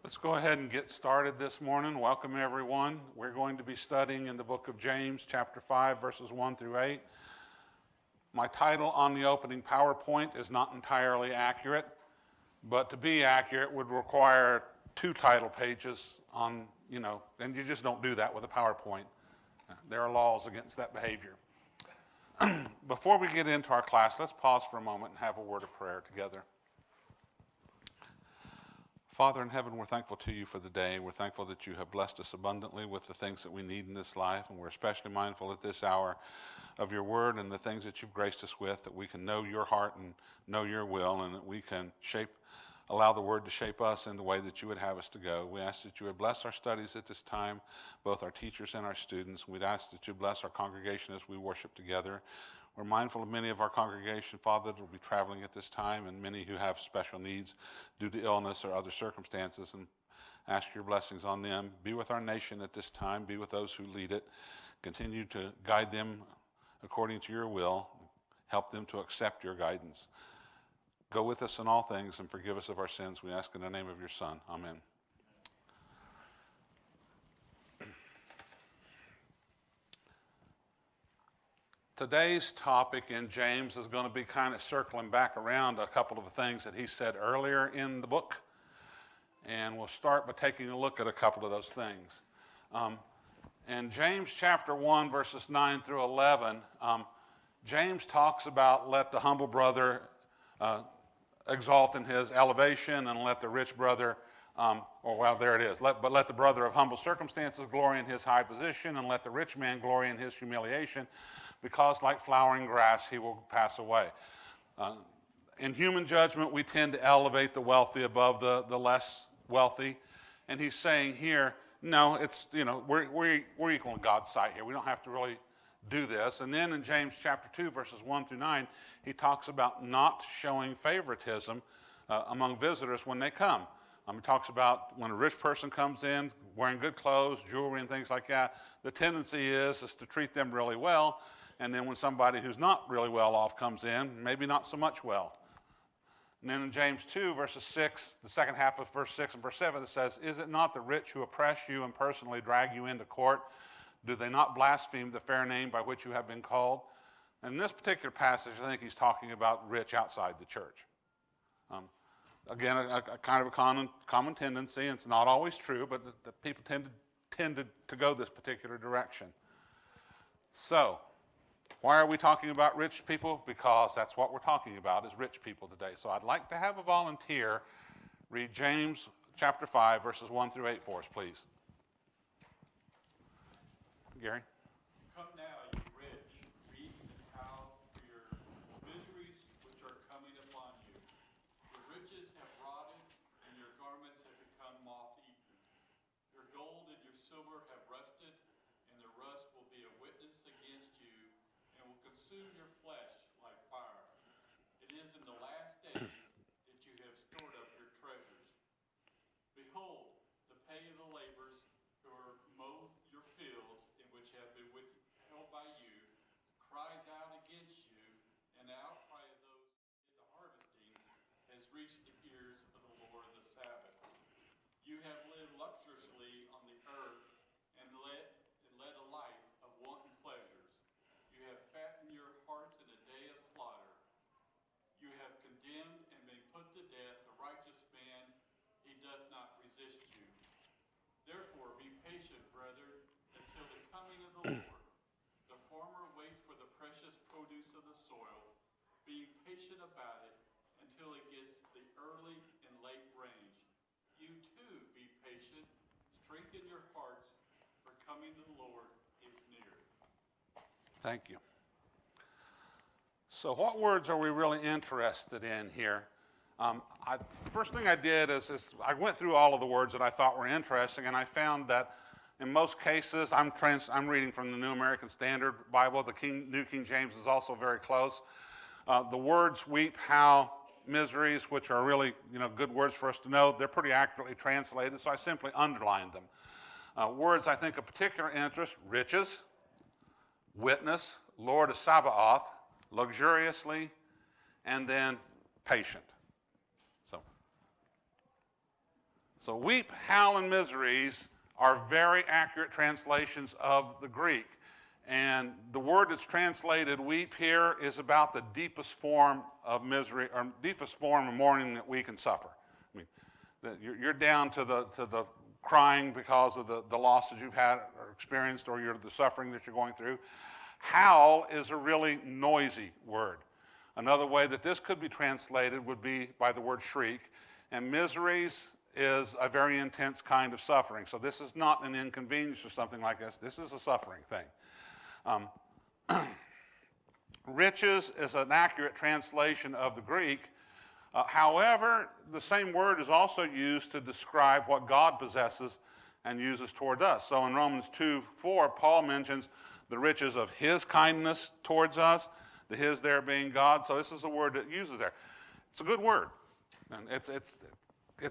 Let's go ahead and get started this morning. Welcome, everyone. We're going to be studying in the book of James, chapter 5, verses 1 through 8. My title on the opening PowerPoint is not entirely accurate, but to be accurate would require 2 title pages on, and you just don't do that with a PowerPoint. There are laws against that behavior. Before we get into our class, let's pause for a moment and have a word of prayer together. Father in heaven, we're thankful to you for the day. We're thankful that you have blessed us abundantly with the things that we need in this life, and we're especially mindful at this hour of your word and the things that you've graced us with, that we can know your heart and know your will, and that we can allow the word to shape us in the way that you would have us to go. We ask that you would bless our studies at this time, both our teachers and our students. We'd ask that you bless our congregation as we worship together. We're mindful of many of our congregation, Father, that will be traveling at this time, and many who have special needs due to illness or other circumstances, and ask your blessings on them. Be with our nation at this time. Be with those who lead it. Continue to guide them according to your will. Help them to accept your guidance. Go with us in all things and forgive us of our sins. We ask in the name of your Son. Amen. Today's topic in James is going to be kind of circling back around a couple of the things that he said earlier in the book. And we'll start by taking a look at a couple of those things. In James chapter 1, verses 9 through 11, James talks about let the humble brother exalt in his elevation, and let the rich brother, let the brother of humble circumstances glory in his high position, and let the rich man glory in his humiliation, because like flowering grass he will pass away. In human judgment, we tend to elevate the wealthy above the less wealthy, and he's saying here, no, it's we're equal in God's sight here. We don't have to really do this. And then in James chapter 2, verses 1 through 9, he talks about not showing favoritism among visitors when they come. He talks about when a rich person comes in wearing good clothes, jewelry, and things like that, the tendency is to treat them really well. And then when somebody who's not really well off comes in, maybe not so much well. And then in James 2, verses 6, the second half of verse 6 and verse 7, it says, is it not the rich who oppress you and personally drag you into court? Do they not blaspheme the fair name by which you have been called? In this particular passage, I think he's talking about rich outside the church. Again, a kind of a common tendency, and it's not always true, but the people tend to go this particular direction. So, why are we talking about rich people? Because that's what we're talking about, is rich people today. So I'd like to have a volunteer read James chapter 5, verses 1 through 8 for us, please. Gary? Come now, you rich, weep and howl for your miseries which are coming upon you. Your riches have rotted, and your garments have become moth-eaten. Your gold and your silver have rusted, and the rust will be a witness against you, and will consume your flesh like fire. It is in the last days that you have stored up your treasures. Behold, the pay of the laborers who are mowed your fields, which have been withheld by you, cries out against you, and the outcry of those in the harvesting has reached the ears of the Lord of the Sabbath. You have lived luxuriously on the earth and led a life of wanton pleasures. You have fattened your hearts in a day of slaughter. You have condemned and been put to death the righteous man. He does not resist you. Therefore, be patient, brethren, until the coming of the Lord. The farmer waits for the precious produce of the soil, being patient about it until it gets the early and late rains. You too be patient, strengthen your hearts, for coming of the Lord is near. Thank you. So what words are we really interested in here? First thing I did is I went through all of the words that I thought were interesting, and I found that in most cases, I'm reading from the New American Standard Bible. The New King James is also very close. The words weep, howl, miseries, which are really good words for us to know, they're pretty accurately translated, so I simply underlined them. Words I think of particular interest: riches, witness, Lord of Sabaoth, luxuriously, and then patient. So So weep, howl, and miseries are very accurate translations of the Greek. And the word that's translated weep here is about the deepest form of misery, or deepest form of mourning that we can suffer. I mean, you're down to the crying because of the losses you've had or experienced, or the suffering that you're going through. Howl is a really noisy word. Another way that this could be translated would be by the word shriek. And miseries is a very intense kind of suffering. So this is not an inconvenience or something like this. This is a suffering thing. Riches is an accurate translation of the Greek. However, the same word is also used to describe what God possesses and uses toward us. So in Romans 2:4, Paul mentions the riches of his kindness towards us, the his there being God. So this is a word that uses there. It's a good word. And it's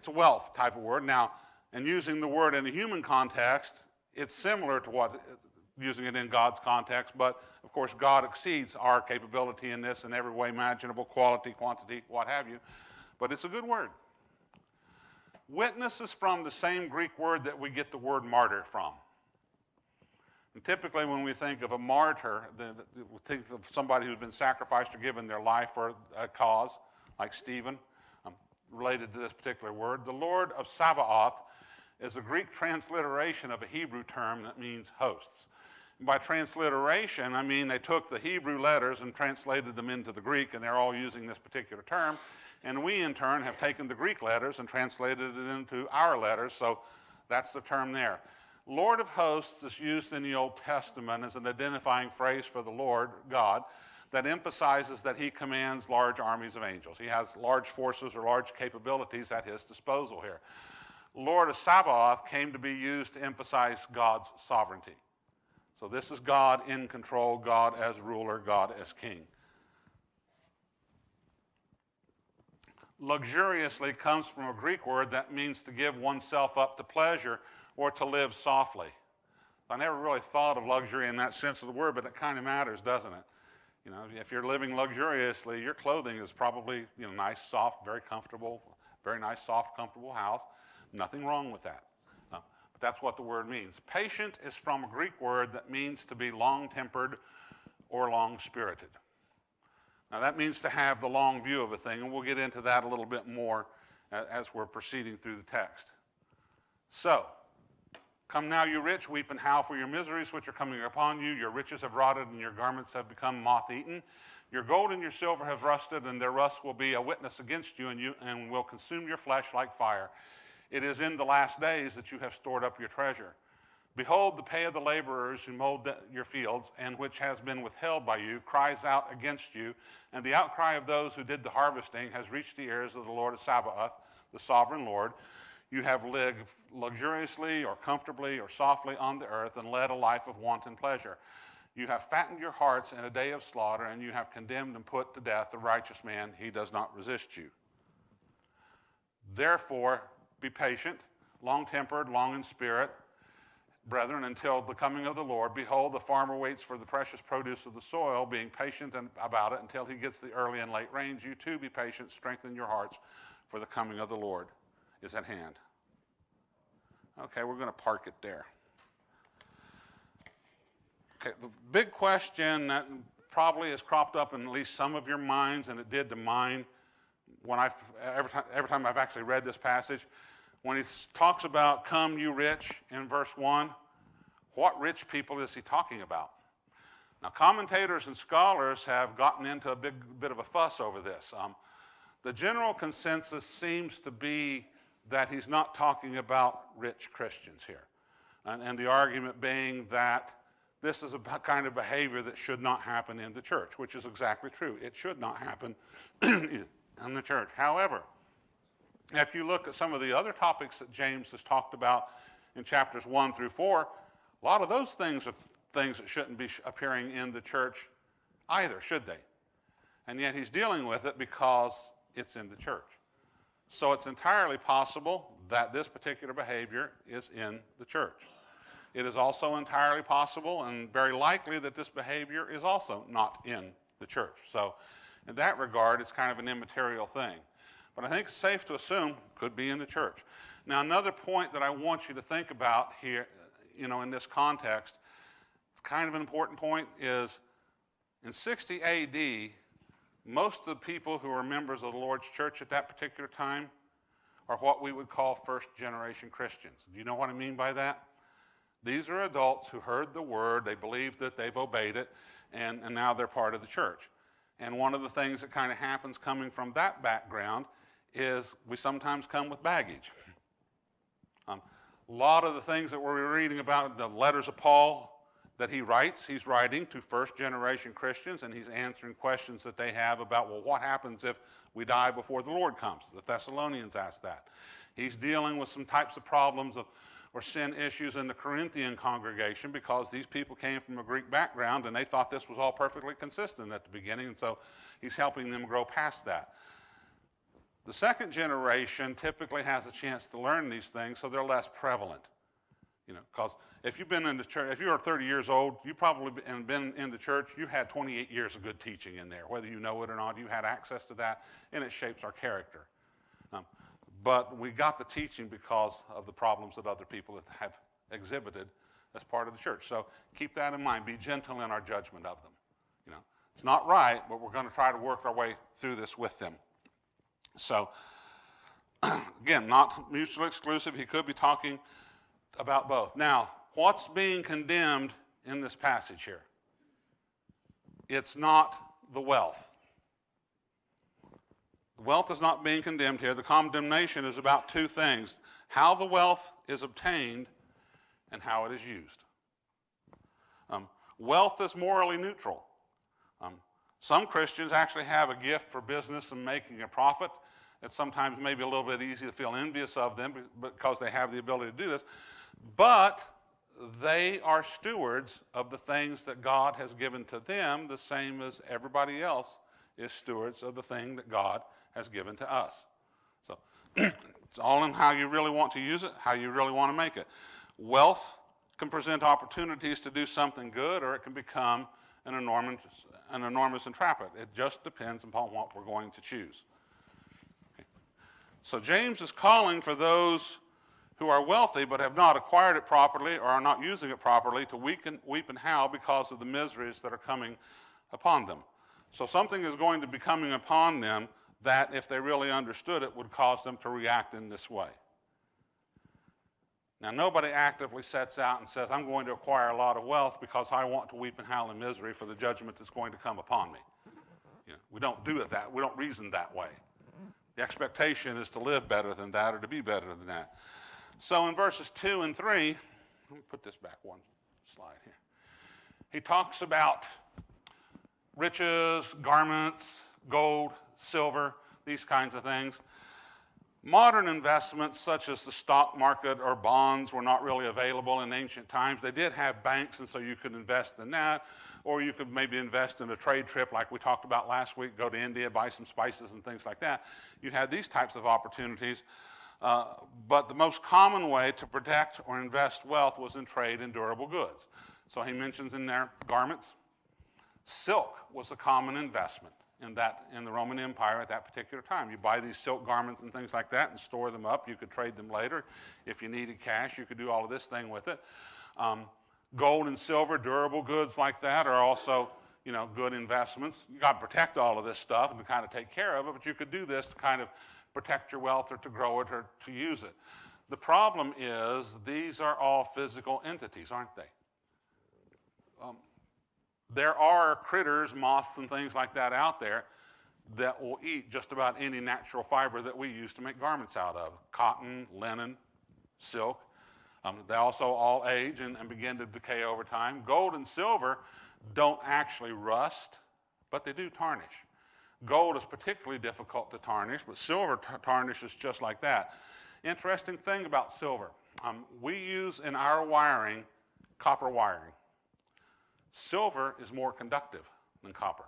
a wealth type of word. Now, in using the word in a human context, it's similar to what using it in God's context, but of course God exceeds our capability in this in every way imaginable, quality, quantity, what have you. But it's a good word. Witness is from the same Greek word that we get the word martyr from. And typically when we think of a martyr, we think of somebody who's been sacrificed or given their life for a cause, like Stephen, related to this particular word. The Lord of Sabaoth is a Greek transliteration of a Hebrew term that means hosts. And by transliteration, I mean they took the Hebrew letters and translated them into the Greek, and they're all using this particular term. And we, in turn, have taken the Greek letters and translated it into our letters, so that's the term there. Lord of hosts is used in the Old Testament as an identifying phrase for the Lord, God, that emphasizes that he commands large armies of angels. He has large forces or large capabilities at his disposal here. Lord of Sabaoth came to be used to emphasize God's sovereignty. So this is God in control, God as ruler, God as king. Luxuriously comes from a Greek word that means to give oneself up to pleasure or to live softly. I never really thought of luxury in that sense of the word, but it kind of matters, doesn't it? You know, if you're living luxuriously, your clothing is probably, nice, soft, very comfortable, very nice, soft, comfortable house. Nothing wrong with that. But that's what the word means. Patient is from a Greek word that means to be long-tempered or long-spirited. Now that means to have the long view of a thing, and we'll get into that a little bit more as we're proceeding through the text. So, come now, you rich, weep and howl for your miseries which are coming upon you. Your riches have rotted, and your garments have become moth-eaten. Your gold and your silver have rusted, and their rust will be a witness against you, and will consume your flesh like fire. It is in the last days that you have stored up your treasure. Behold, the pay of the laborers who mowed your fields, and which has been withheld by you, cries out against you, and the outcry of those who did the harvesting has reached the ears of the Lord of Sabaoth, the sovereign Lord. You have lived luxuriously or comfortably or softly on the earth and led a life of wanton pleasure. You have fattened your hearts in a day of slaughter, and you have condemned and put to death the righteous man. He does not resist you. Therefore, be patient, long-tempered, long in spirit, brethren, until the coming of the Lord. Behold, the farmer waits for the precious produce of the soil, being patient about it until he gets the early and late rains. You too be patient, strengthen your hearts, for the coming of the Lord is at hand. Okay, we're going to park it there. Okay, the big question that probably has cropped up in at least some of your minds, and it did to mine when every time I've actually read this passage, when he talks about come you rich in verse 1, what rich people is he talking about? Now commentators and scholars have gotten into a big bit of a fuss over this. The general consensus seems to be that he's not talking about rich Christians here. And the argument being that this is a kind of behavior that should not happen in the church, which is exactly true. It should not happen in the church. However, if you look at some of the other topics that James has talked about in chapters 1 through 4, a lot of those things are things that shouldn't be appearing in the church either, should they? And yet he's dealing with it because it's in the church. So it's entirely possible that this particular behavior is in the church. It is also entirely possible and very likely that this behavior is also not in the church. So in that regard, it's kind of an immaterial thing. But I think it's safe to assume it could be in the church. Now, another point that I want you to think about here, in this context, it's kind of an important point, is in 60 AD, most of the people who were members of the Lord's church at that particular time are what we would call first-generation Christians. Do you know what I mean by that? These are adults who heard the word, they believe that they've obeyed it, and now they're part of the church. And one of the things that kind of happens coming from that background is we sometimes come with baggage. A lot of the things that we're reading about, the letters of Paul that he writes, he's writing to first-generation Christians, and he's answering questions that they have about, well, what happens if we die before the Lord comes? The Thessalonians asked that. He's dealing with some types of problems or sin issues in the Corinthian congregation because these people came from a Greek background and they thought this was all perfectly consistent at the beginning, and so he's helping them grow past that. The second generation typically has a chance to learn these things, so they're less prevalent. Because if you've been in the church, if you're 30 years old, you probably been in the church, you've had 28 years of good teaching in there. Whether you know it or not, you had access to that, and it shapes our character. But we got the teaching because of the problems that other people have exhibited as part of the church. So keep that in mind. Be gentle in our judgment of them. It's not right, but we're going to try to work our way through this with them. So, again, not mutually exclusive. He could be talking about both. Now, what's being condemned in this passage here? It's not the wealth. The wealth is not being condemned here. The condemnation is about two things: how the wealth is obtained and how it is used. Wealth is morally neutral. Some Christians actually have a gift for business and making a profit. It's sometimes maybe a little bit easy to feel envious of them because they have the ability to do this. But they are stewards of the things that God has given to them, the same as everybody else is stewards of the thing that God has given to us. So it's all in how you really want to use it, how you really want to make it. Wealth can present opportunities to do something good, or it can become an enormous entrapment. It just depends upon what we're going to choose. Okay. So James is calling for those who are wealthy but have not acquired it properly or are not using it properly to weep and howl because of the miseries that are coming upon them. So something is going to be coming upon them that, if they really understood it, would cause them to react in this way. Now, nobody actively sets out and says, I'm going to acquire a lot of wealth because I want to weep and howl in misery for the judgment that's going to come upon me. We don't do it that. We don't reason that way. The expectation is to live better than that, or to be better than that. So in verses 2 and 3, let me put this back one slide here. He talks about riches, garments, gold, silver, these kinds of things. Modern investments such as the stock market or bonds were not really available in ancient times. They did have banks, and so you could invest in that, or you could maybe invest in a trade trip like we talked about last week, go to India, buy some spices and things like that. You had these types of opportunities. But the most common way to protect or invest wealth was in trade in durable goods. So he mentions in there garments. Silk was a common investment in the Roman Empire at that particular time. You buy these silk garments and things like that and store them up. You could trade them later. If you needed cash, you could do all of this thing with it. Gold and silver, durable goods like that are also, good investments. You got to protect all of this stuff and to kind of take care of it, but you could do this to kind of protect your wealth or to grow it or to use it. The problem is these are all physical entities, aren't they? There are critters, moths and things like that out there that will eat just about any natural fiber that we use to make garments out of. Cotton, linen, silk. They also all age and begin to decay over time. Gold and silver don't actually rust, but they do tarnish. Gold is particularly difficult to tarnish, but silver tarnishes just like that. Interesting thing about silver. We use in our wiring copper wiring. Silver is more conductive than copper.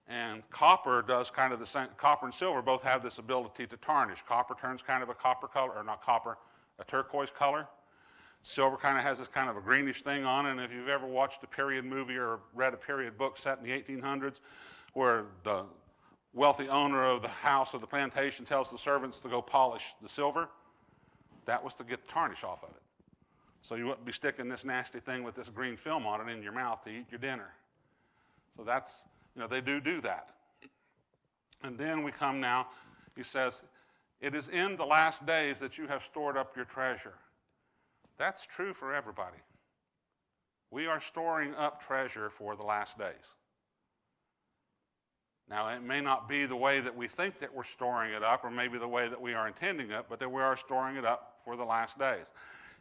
And copper does kind of the same. Copper and silver both have this ability to tarnish. Copper turns kind of a copper color, or not copper, a turquoise color. Silver kind of has this kind of a greenish thing on it, and if you've ever watched a period movie or read a period book set in the 1800s, where the wealthy owner of the house or the plantation tells the servants to go polish the silver, That was to get the tarnish off of it. So you wouldn't be sticking this nasty thing with this green film on it in your mouth to eat your dinner. So that's, they do that. And then we come now, he says, it is in the last days that you have stored up your treasure. That's true for everybody. We are storing up treasure for the last days. Now, it may not be the way that we think that we're storing it up, or maybe the way that we are intending it, but that we are storing it up for the last days.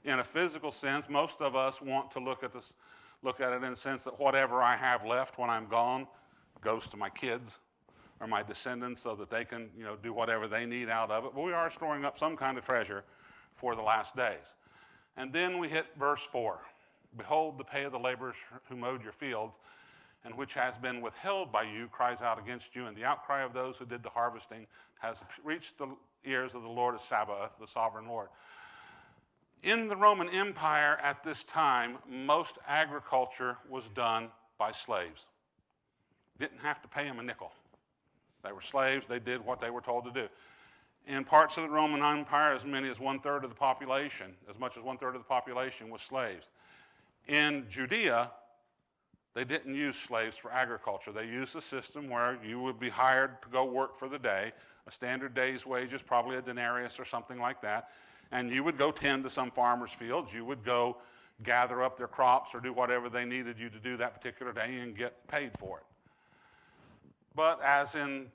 In a physical sense, most of us want to look at it in the sense that whatever I have left when I'm gone goes to my kids or my descendants so that they can, do whatever they need out of it. But we are storing up some kind of treasure for the last days. And then we hit verse 4. Behold, the pay of the laborers who mowed your fields, and which has been withheld by you, cries out against you, and the outcry of those who did the harvesting has reached the ears of the Lord of Sabaoth, the sovereign Lord. In the Roman Empire at this time, most agriculture was done by slaves. Didn't have to pay them a nickel. They were slaves. They did what they were told to do. In parts of the Roman Empire, as many as 1/3 of the population, as much as 1/3 of the population was slaves. In Judea, they didn't use slaves for agriculture. They used a system where you would be hired to go work for the day, a standard day's wages, probably a denarius or something like that, and you would go tend to some farmer's fields. You would go gather up their crops or do whatever they needed you to do that particular day and get paid for it. But as in,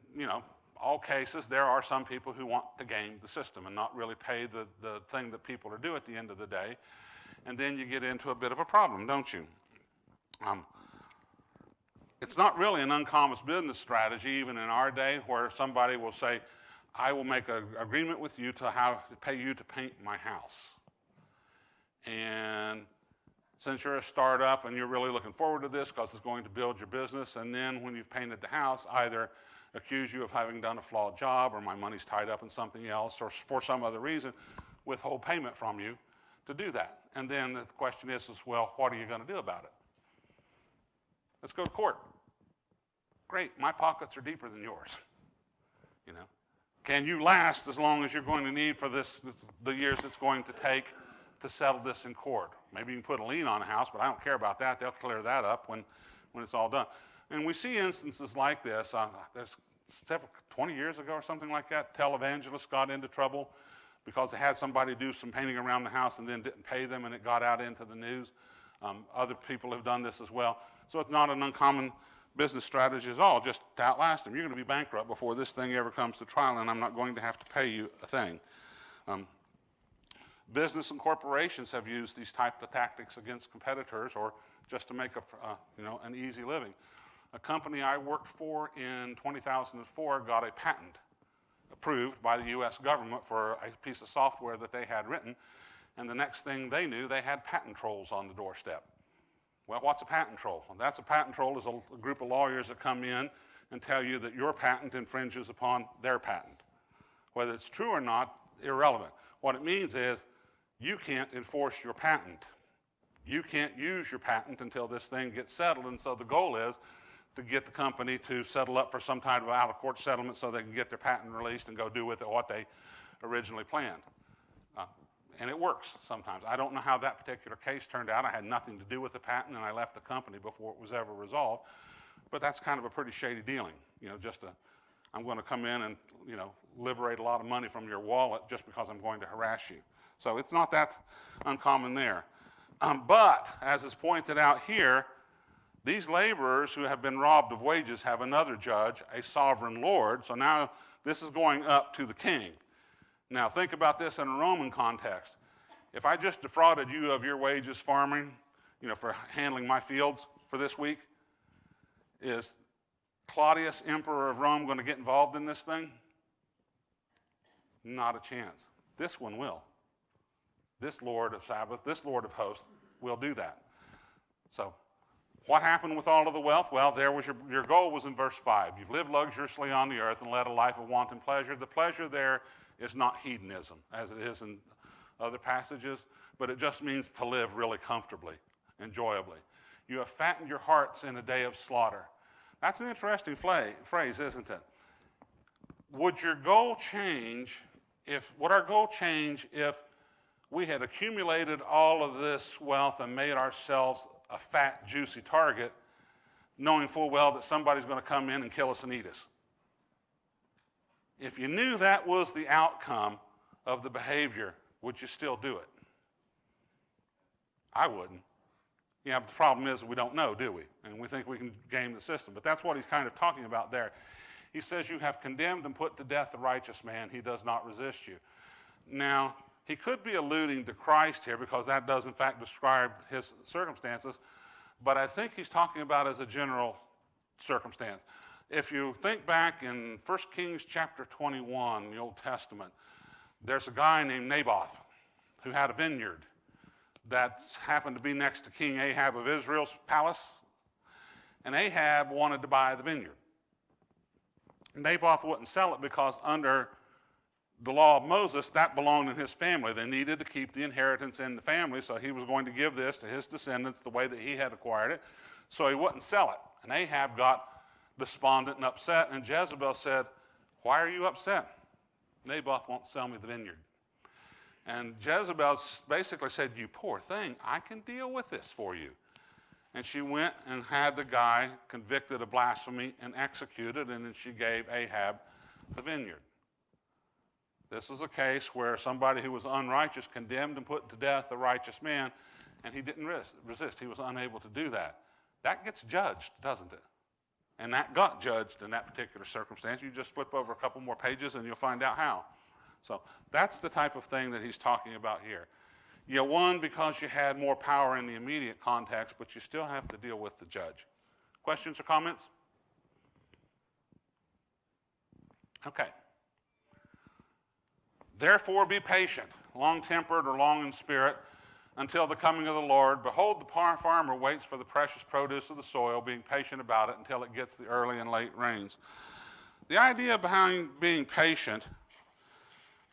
all cases, there are some people who want to game the system and not really pay the thing that people are due at the end of the day. And then you get into a bit of a problem, don't you? It's not really an uncommon business strategy, even in our day, where somebody will say, I will make an agreement with you to pay you to paint my house. And since you're a startup and you're really looking forward to this because it's going to build your business, and then when you've painted the house, either accuse you of having done a flawed job, or my money's tied up in something else, or for some other reason, withhold payment from you to do that. And then the question is, well, what are you going to do about it? Let's go to court. Great, my pockets are deeper than yours. Can you last as long as you're going to need for the years it's going to take to settle this in court? Maybe you can put a lien on a house, but I don't care about that. They'll clear that up when it's all done. And we see instances like this. There's 20 years ago or something like that, televangelists got into trouble because they had somebody do some painting around the house and then didn't pay them, and it got out into the news. Other people have done this as well. So it's not an uncommon business strategy at all, just to outlast them. You're going to be bankrupt before this thing ever comes to trial, and I'm not going to have to pay you a thing. Business and corporations have used these type of tactics against competitors, or just to make an easy living. A company I worked for in 2004 got a patent approved by the U.S. government for a piece of software that they had written, and the next thing they knew, they had patent trolls on the doorstep. Well, what's a patent troll? Well, that's a patent troll is a group of lawyers that come in and tell you that your patent infringes upon their patent. Whether it's true or not, irrelevant. What it means is you can't enforce your patent. You can't use your patent until this thing gets settled, and so the goal is to get the company to settle up for some kind of out-of-court settlement so they can get their patent released and go do with it what they originally planned. And it works sometimes. I don't know how that particular case turned out. I had nothing to do with the patent, and I left the company before it was ever resolved. But that's kind of a pretty shady dealing. I'm going to come in and, liberate a lot of money from your wallet just because I'm going to harass you. So it's not that uncommon there. But, as is pointed out here, these laborers who have been robbed of wages have another judge, a sovereign Lord. So now this is going up to the king. Now think about this in a Roman context. If I just defrauded you of your wages farming, for handling my fields for this week, is Claudius, emperor of Rome, going to get involved in this thing? Not a chance. This one will. This Lord of Sabbath, this Lord of hosts will do that. So what happened with all of the wealth? Well, there was your goal was in verse 5. You've lived luxuriously on the earth and led a life of wanton pleasure. The pleasure there is not hedonism, as it is in other passages, but it just means to live really comfortably, enjoyably. You have fattened your hearts in a day of slaughter. That's an interesting phrase, isn't it? Would our goal change if we had accumulated all of this wealth and made ourselves a fat, juicy target, knowing full well that somebody's going to come in and kill us and eat us. If you knew that was the outcome of the behavior, would you still do it? I wouldn't. Yeah, but the problem is we don't know, do we? And we think we can game the system. But that's what he's kind of talking about there. He says, you have condemned and put to death the righteous man. He does not resist you. Now, he could be alluding to Christ here because that does, in fact, describe his circumstances. But I think he's talking about as a general circumstance. If you think back in 1 Kings chapter 21, the Old Testament, there's a guy named Naboth who had a vineyard that happened to be next to King Ahab of Israel's palace. And Ahab wanted to buy the vineyard. Naboth wouldn't sell it because under the law of Moses, that belonged in his family. They needed to keep the inheritance in the family, so he was going to give this to his descendants the way that he had acquired it, so he wouldn't sell it. And Ahab got despondent and upset, and Jezebel said, why are you upset? Naboth won't sell me the vineyard. And Jezebel basically said, you poor thing, I can deal with this for you. And she went and had the guy convicted of blasphemy and executed, and then she gave Ahab the vineyard. This is a case where somebody who was unrighteous condemned and put to death the righteous man, and he didn't resist. He was unable to do that. That gets judged, doesn't it? And that got judged in that particular circumstance. You just flip over a couple more pages and you'll find out how. So that's the type of thing that he's talking about here. You won because you had more power in the immediate context, but you still have to deal with the judge. Questions or comments? Okay. Therefore be patient, long-tempered or long in spirit, until the coming of the Lord. Behold, the farmer waits for the precious produce of the soil, being patient about it until it gets the early and late rains. The idea behind being patient,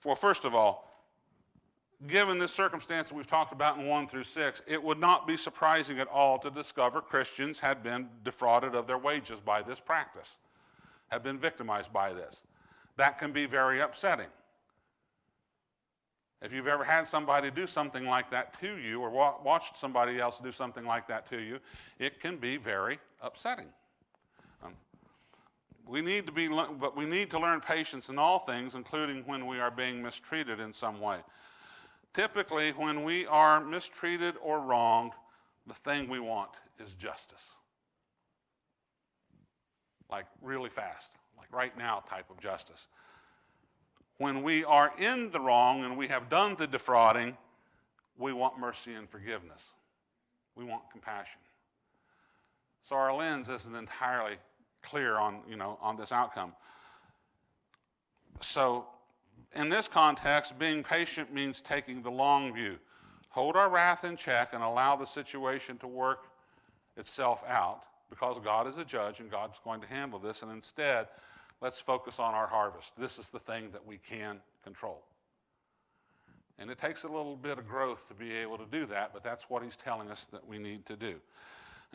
well, first of all, given this circumstance that we've talked about in 1 through 6, it would not be surprising at all to discover Christians had been defrauded of their wages by this practice, had been victimized by this. That can be very upsetting. If you've ever had somebody do something like that to you or watched somebody else do something like that to you, it can be very upsetting. We need to learn patience in all things, including when we are being mistreated in some way. Typically, when we are mistreated or wronged, the thing we want is justice. Like really fast, like right now type of justice. When we are in the wrong and we have done the defrauding, we want mercy and forgiveness. We want compassion. So our lens isn't entirely clear on this outcome. So in this context, being patient means taking the long view. Hold our wrath in check and allow the situation to work itself out, because God is a judge and God's going to handle this, and instead, let's focus on our harvest. This is the thing that we can control. And it takes a little bit of growth to be able to do that, but that's what he's telling us that we need to do.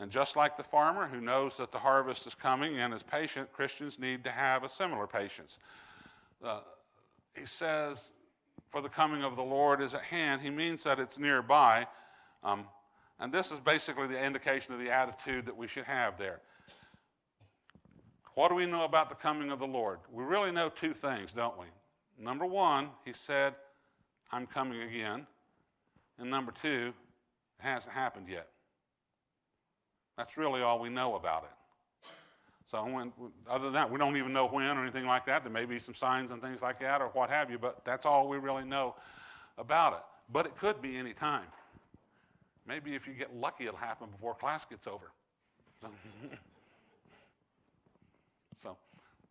And just like the farmer who knows that the harvest is coming and is patient, Christians need to have a similar patience. He says, for the coming of the Lord is at hand. He means that it's nearby. And this is basically the indication of the attitude that we should have there. What do we know about the coming of the Lord? We really know two things, don't we? Number one, he said, I'm coming again. And number two, it hasn't happened yet. That's really all we know about it. So other than that, we don't even know when or anything like that. There may be some signs and things like that or what have you, but that's all we really know about it. But it could be any time. Maybe if you get lucky, it'll happen before class gets over. So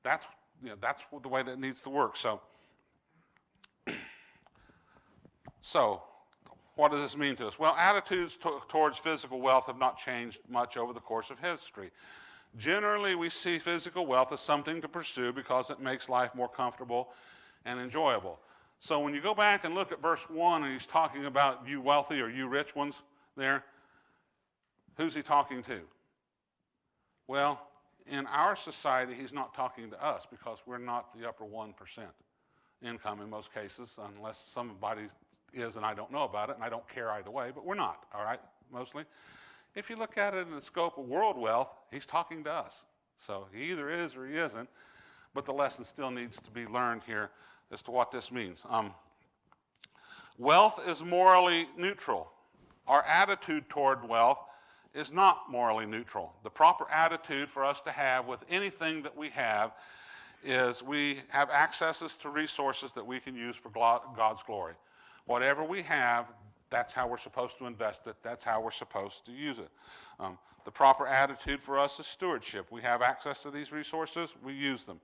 that's the way that it needs to work. So what does this mean to us? Well, attitudes towards physical wealth have not changed much over the course of history. Generally, we see physical wealth as something to pursue because it makes life more comfortable and enjoyable. So when you go back and look at verse 1 and he's talking about you wealthy or you rich ones there, who's he talking to? Well, in our society, he's not talking to us because we're not the upper 1% income in most cases, unless somebody is and I don't know about it, and I don't care either way, but we're not, all right, mostly. If you look at it in the scope of world wealth, he's talking to us. So he either is or he isn't, but the lesson still needs to be learned here as to what this means. Wealth is morally neutral. Our attitude toward wealth is not morally neutral. The proper attitude for us to have with anything that we have is we have accesses to resources that we can use for God's glory. Whatever we have, that's how we're supposed to invest it. That's how we're supposed to use it. The proper attitude for us is stewardship. We have access to these resources, we use them.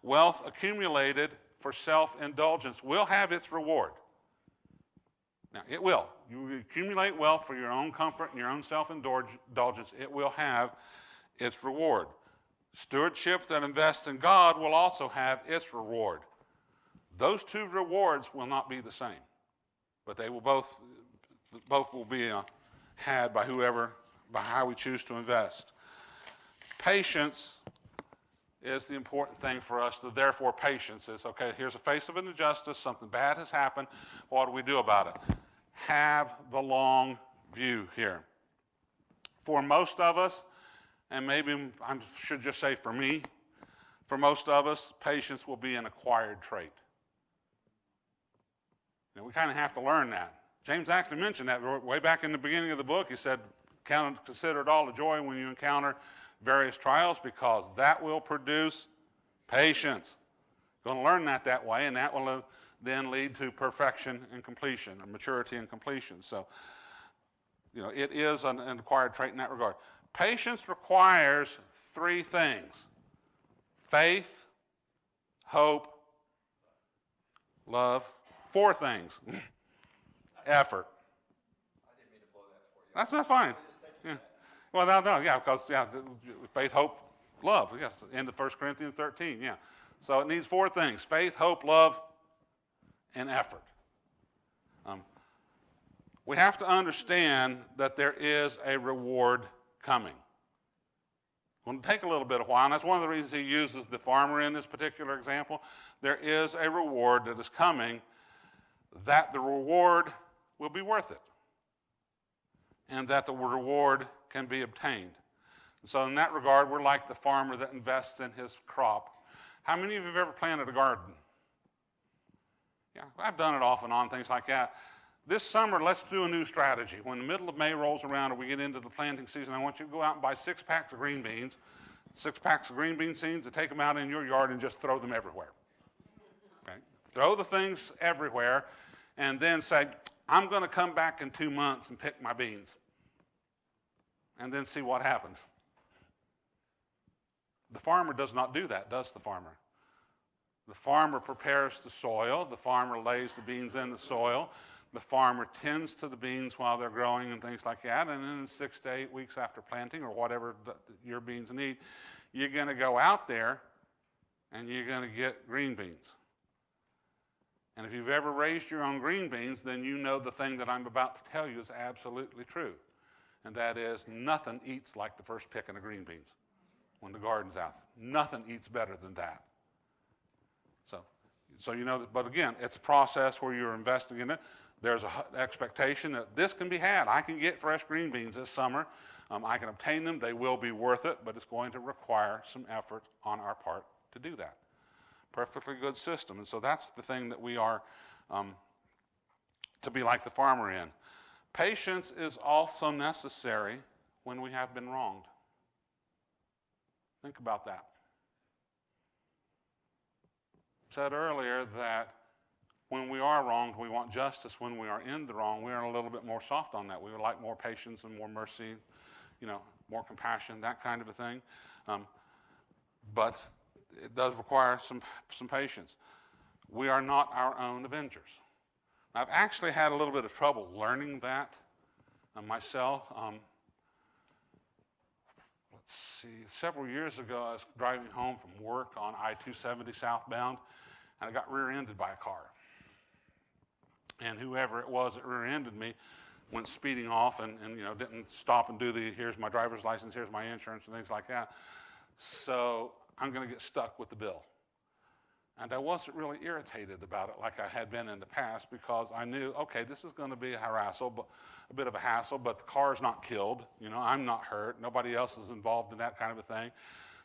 Wealth accumulated for self-indulgence will have its reward. Now, it will. You accumulate wealth for your own comfort and your own self-indulgence, it will have its reward. Stewardship that invests in God will also have its reward. Those two rewards will not be the same, but they will both will be had by whoever, by how we choose to invest. Patience is the important thing for us. Therefore, patience is, okay, here's a face of an injustice, something bad has happened, what do we do about it? Have the long view here. For most of us, and maybe I should just say for me, for most of us, patience will be an acquired trait. And we kind of have to learn that. James actually mentioned that way back in the beginning of the book. He said, consider it all a joy when you encounter various trials, because that will produce patience. Going to learn that way, and that will then lead to perfection and completion, or maturity and completion. So, it is an acquired trait in that regard. Patience requires three things: faith, hope, love. Four things. Effort. I didn't mean to blow that for you. That's not fine. I was just thinking Yeah. that. Well, no, yeah, because faith, hope, love. Yes, end of 1 Corinthians 13. Yeah. So it needs four things: faith, hope, love, and effort. We have to understand that there is a reward coming. It's going to take a little bit of while, and that's one of the reasons he uses the farmer in this particular example. There is a reward that is coming, that the reward will be worth it, and that the reward can be obtained. So in that regard, we're like the farmer that invests in his crop. How many of you have ever planted a garden? Yeah, I've done it off and on, things like that. This summer, let's do a new strategy. When the middle of May rolls around and we get into the planting season, I want you to go out and buy 6 packs of green beans, 6 packs of green bean seeds, and take them out in your yard and just throw them everywhere. Okay? Throw the things everywhere, and then say, I'm going to come back in 2 months and pick my beans, and then see what happens. The farmer does not do that, does the farmer? The farmer prepares the soil. The farmer lays the beans in the soil. The farmer tends to the beans while they're growing and things like that, and then 6 to 8 weeks after planting, or whatever your beans need, you're going to go out there and you're going to get green beans. And if you've ever raised your own green beans, then you know the thing that I'm about to tell you is absolutely true. And that is, nothing eats like the first picking of green beans when the garden's out. Nothing eats better than that. So you know, but again, it's a process where you're investing in it. There's an expectation that this can be had. I can get fresh green beans this summer. I can obtain them. They will be worth it, but it's going to require some effort on our part to do that. Perfectly good system. And so that's the thing that we are to be like the farmer in. Patience is also necessary when we have been wronged. Think about that. I said earlier that when we are wronged, we want justice. When we are in the wrong, we are a little bit more soft on that. We would like more patience and more mercy, more compassion, that kind of a thing. But it does require some patience. We are not our own avengers. I've actually had a little bit of trouble learning that myself. Let's see, several years ago, I was driving home from work on I-270 southbound, and I got rear-ended by a car. And whoever it was that rear-ended me went speeding off and didn't stop and do here's my driver's license, here's my insurance, and things like that. So I'm going to get stuck with the bill. And I wasn't really irritated about it like I had been in the past, because I knew, okay, this is going to be a bit of a hassle, but the car's not killed. You know, I'm not hurt. Nobody else is involved in that kind of a thing.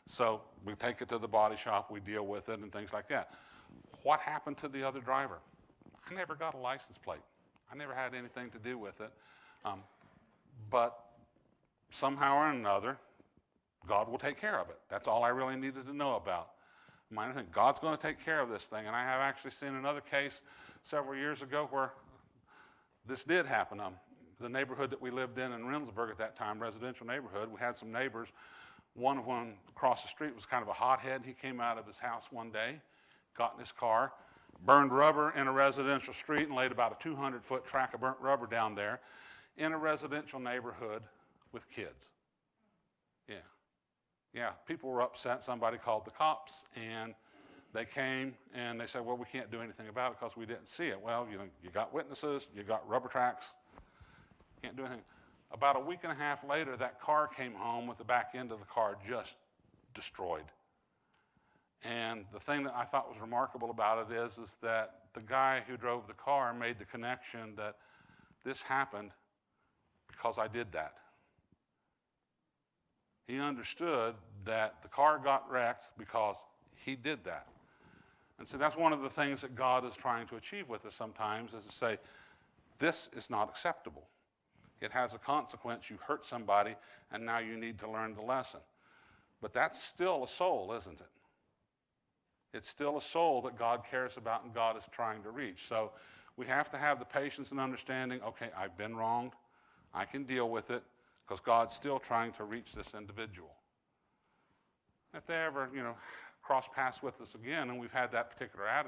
So we take it to the body shop, we deal with it and things like that. What happened to the other driver? I never got a license plate. I never had anything to do with it. But somehow or another, God will take care of it. That's all I really needed to know about. I think God's going to take care of this thing. And I have actually seen another case several years ago where this did happen. The neighborhood that we lived in Reynoldsburg at that time, residential neighborhood, we had some neighbors. One of them across the street was kind of a hothead. He came out of his house one day, got in his car, burned rubber in a residential street, and laid about a 200-foot track of burnt rubber down there in a residential neighborhood with kids. Yeah. Yeah, people were upset. Somebody called the cops, and they came, and they said, well, we can't do anything about it because we didn't see it. Well, you know, you got witnesses, you got rubber tracks, can't do anything. About a week and a half later, that car came home with the back end of the car just destroyed. And the thing that I thought was remarkable about it is that the guy who drove the car made the connection that this happened because I did that. He understood that the car got wrecked because he did that. And so that's one of the things that God is trying to achieve with us sometimes, is to say, this is not acceptable. It has a consequence. You hurt somebody, and now you need to learn the lesson. But that's still a soul, isn't it? It's still a soul that God cares about and God is trying to reach. So we have to have the patience and understanding, okay, I've been wronged. I can deal with it, because God's still trying to reach this individual. If they ever, cross paths with us again, and we've had that particular attitude,